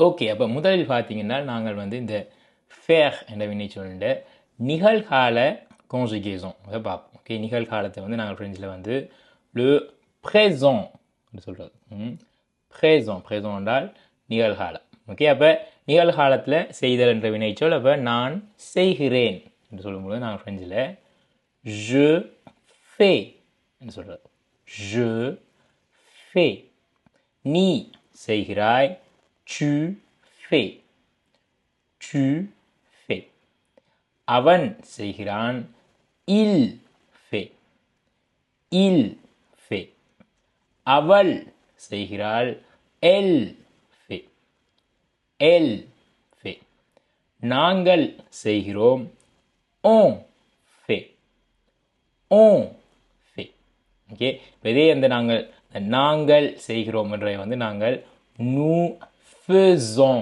Okay, அப்போ முதலில் பார்த்தீங்கன்னா நாங்கள் வந்து இந்த ஃபேர் என்ற வினைச்சொல்லுண்ட நிகழ்கால கான்ஜுகேஷன் அதை பார்ப்போம். ஓகே, நிகழ்காலத்தை வந்து நாங்கள் ஃப்ரெஞ்சில் வந்து le présent என்று சொல்கிறது. présent என்றால் நிகழ்காலம். ஓகே, அப்போ நிகழ்காலத்தில் செய்தல் என்ற வினைச்சொல். அப்போ நான் செய்கிறேன் என்று சொல்லும்போது நாங்கள் ஃப்ரெஞ்சில் je fais என்று சொல்கிறது. je fais. நீ செய்கிறாய், tu fais. tu fais. அவன் செய்கிறான், il fait. il fait. அவள் செய்கிறாள், elle fait. elle fait. நாங்கள் செய்கிறோம், on fait. on fait. Okay, இதே அந்த நாங்கள் செய்கிறோம் என்றதை வந்து நாங்கள் nous faisons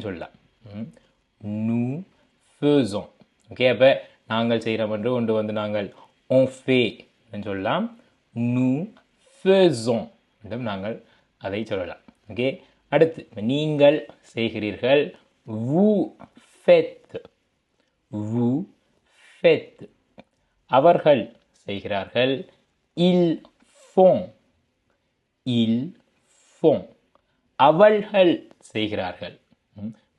சொல்லலாம். nous faisons. ஓகே, அப்போ நாங்கள் செய்கிறோம் என்று ஒன்று வந்து நாங்கள் on fait சொல்லலாம். nous faisons என்றும் நாங்கள் அதை சொல்லலாம். ஓகே, அடுத்து நீங்கள் செய்கிறீர்கள், vous faites. vous faites. அவர்கள் செய்கிறார்கள், ils font. ils font. அவள்கள் செய்கிறார்கள்.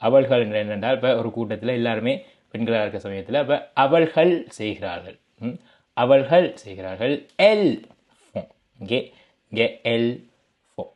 அவள்கள் என்னென்றால் இப்போ ஒரு கூட்டத்தில் எல்லாருமே பெண்களாக இருக்க சமயத்தில் இப்போ அவள்கள் செய்கிறார்கள். அவள்கள் செய்கிறார்கள், elles font. இங்கே elles font.